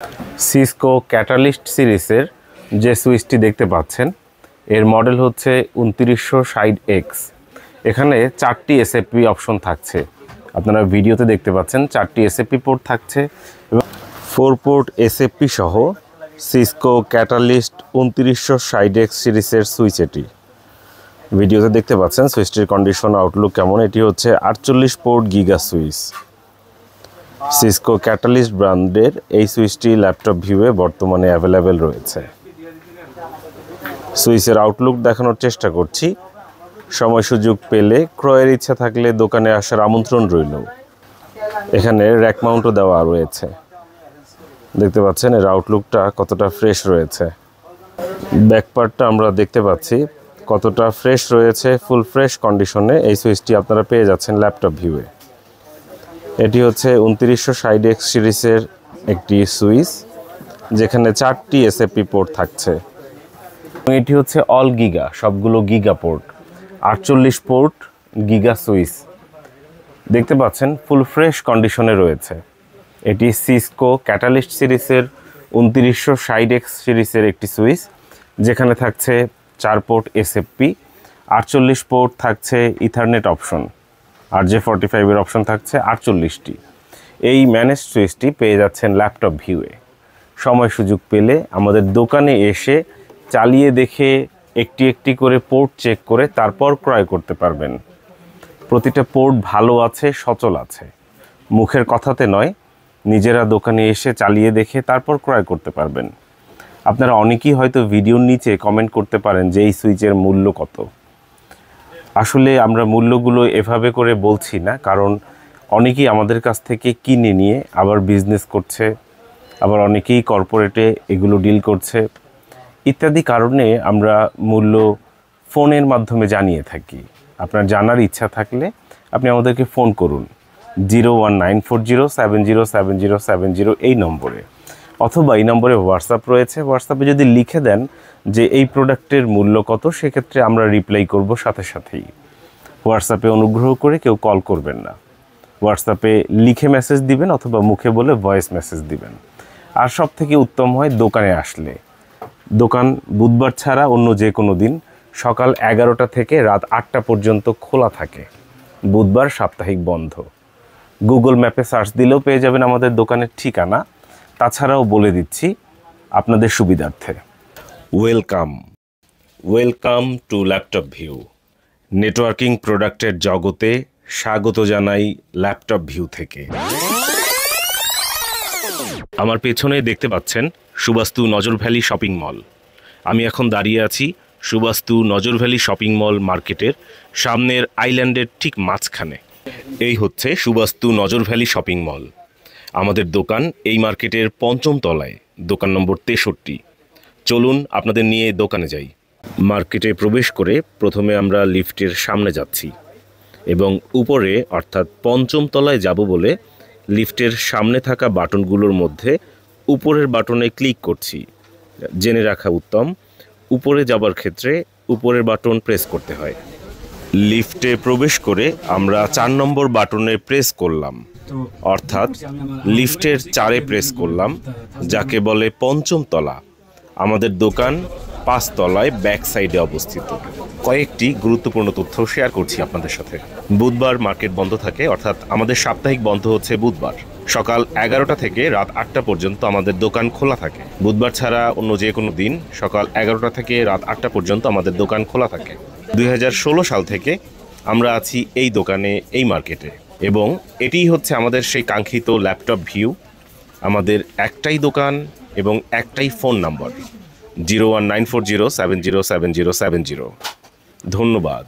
Cisco catalyst সিরিজের যে সুইচটি দেখতে পাচ্ছেন এর মডেল হচ্ছে 2960X। এখানে 4টি এসএফপি অপশন থাকছে, আপনারা ভিডিওতে দেখতে পাচ্ছেন 4টি এসএফপি পোর্ট থাকছে এবং 4 পোর্ট এসএফপি সহ সিসকো ক্যাটালিস্ট 2960X সিরিজের সুইচ। এটি ভিডিওতে দেখতে পাচ্ছেন সুইচটির কন্ডিশন আউটলুক কেমন। এটি হচ্ছে 48 port giga switch. Cisco catalyst ব্র্যান্ডের এই সুইচটি ল্যাপটপ ভিউয়ে বর্তমানে অ্যাভেলেবেল রয়েছে। সুইচের আউটলুক দেখানোর চেষ্টা করছি। সময় সুযোগ পেলে ক্রয়ের ইচ্ছা থাকলে দোকানে আসার আমন্ত্রণ রইল। এখানে র্যাক মাউন্টও দেওয়া রয়েছে, দেখতে পাচ্ছেন এর আউটলুকটা কতটা ফ্রেশ রয়েছে। ব্যাকপার্টটা আমরা দেখতে পাচ্ছি কতটা ফ্রেশ রয়েছে। ফুল ফ্রেশ কন্ডিশনে এই সুইচটি আপনারা পেয়ে যাচ্ছেন ল্যাপটপ ভিউয়ে। এটি হচ্ছে 2960X সিরিজের একটি সুইচ, যেখানে 4টি এসএফপি পোর্ট থাকছে। এটি হচ্ছে অল গিগা, সবগুলো giga port, 48 port giga switch দেখতে পাচ্ছেন ফুল ফ্রেশ কন্ডিশনে রয়েছে। এটি সিসকো ক্যাটালিস্ট সিরিজের 2960X সিরিজের একটি সুইচ, যেখানে থাকছে 4 পোর্ট এসএফপি, 48 পোর্ট থাকছে ইথারনেট অপশন, আর RJ45 এর অপশন থাকছে 48টি। এই ম্যানেজ সুইচটি পেয়ে যাচ্ছেন ল্যাপটপ ভিউয়ে। সময় সুযোগ পেলে আমাদের দোকানে এসে চালিয়ে দেখে একটি একটি করে পোর্ট চেক করে তারপর ক্রয় করতে পারবেন। প্রতিটা পোর্ট ভালো আছে, সচল আছে, মুখের কথাতে নয়, নিজেরা দোকানে এসে চালিয়ে দেখে তারপর ক্রয় করতে পারবেন। আপনারা অনেকেই হয়তো ভিডিওর নিচে কমেন্ট করতে পারেন যে এই সুইচের মূল্য কত। আসলে আমরা মূল্যগুলো এভাবে করে বলছি না, কারণ অনেকেই আমাদের কাছ থেকে কিনে নিয়ে আবার বিজনেস করছে, আবার অনেকেই কর্পোরেটে এগুলো ডিল করছে, ইত্যাদি কারণে আমরা মূল্য ফোনের মাধ্যমে জানিয়ে থাকি। আপনার জানার ইচ্ছা থাকলে আপনি আমাদেরকে ফোন করুন 01940707070 এই নম্বরে, অথবা এই নম্বরে হোয়াটসঅ্যাপ রয়েছে। হোয়াটসঅ্যাপে যদি লিখে দেন যে এই প্রোডাক্টের মূল্য কত, সেক্ষেত্রে আমরা রিপ্লাই করব সাথে সাথেই। হোয়াটসঅ্যাপে অনুগ্রহ করে কেউ কল করবেন না, হোয়াটসঅ্যাপে লিখে মেসেজ দিবেন অথবা মুখে বলে ভয়েস মেসেজ দিবেন। আর সব থেকে উত্তম হয় দোকানে আসলে। দোকান বুধবার ছাড়া অন্য যে কোনো দিন সকাল 11টা থেকে রাত 8টা পর্যন্ত খোলা থাকে, বুধবার সাপ্তাহিক বন্ধ। গুগল ম্যাপে সার্চ দিলেও পেয়ে যাবেন আমাদের দোকানের ঠিকানা। তাছাড়াও বলে দিচ্ছি আপনাদের সুবিধার্থে, welcome to laptop view. Networking প্রোডাক্টের জগতে স্বাগত জানাই ল্যাপটপ ভিউ থেকে। আমার পেছনে দেখতে পাচ্ছেন সুবাস্তু নজর ভ্যালি শপিং মল। আমি এখন দাঁড়িয়ে আছি সুবাস্তু নজর ভ্যালি শপিং মল মার্কেটের সামনের আইল্যান্ডের ঠিক মাঝখানে। এই হচ্ছে সুবাস্তু নজর ভ্যালি শপিং মল। আমাদের দোকান এই মার্কেটের 5ম তলায়, দোকান নম্বর 63। চলুন আপনাদের নিয়ে দোকানে যাই। মার্কেটে প্রবেশ করে প্রথমে আমরা লিফটের সামনে যাচ্ছি এবং উপরে অর্থাৎ 5ম তলায় যাব বলে লিফটের সামনে থাকা বাটনগুলোর মধ্যে উপরের বাটনে ক্লিক করছি। জেনে রাখা উত্তম, উপরে যাবার ক্ষেত্রে উপরের বাটন প্রেস করতে হয়। লিফটে প্রবেশ করে আমরা 4 নম্বর বাটনে প্রেস করলাম, অর্থাৎ লিফটের 4-এ প্রেস করলাম, যাকে বলে 5ম তলা। আমাদের দোকান 5 তলায় ব্যাক সাইডে অবস্থিত। কয়েকটি গুরুত্বপূর্ণ তথ্য শেয়ার করছি আপনাদের সাথে। বুধবার মার্কেট বন্ধ থাকে, অর্থাৎ আমাদের সাপ্তাহিক বন্ধ হচ্ছে বুধবার। সকাল 11টা থেকে রাত 8টা পর্যন্ত আমাদের দোকান খোলা থাকে। বুধবার ছাড়া অন্য যে কোনো দিন সকাল 11টা থেকে রাত 8টা পর্যন্ত আমাদের দোকান খোলা থাকে। 2016 সাল থেকে আমরা আছি এই দোকানে, এই মার্কেটে, এবং এটিই হচ্ছে আমাদের সেই কাঙ্ক্ষিত ল্যাপটপ ভিউ। আমাদের একটাই দোকান এবং একটাই ফোন নাম্বার 01940707070। ধন্যবাদ।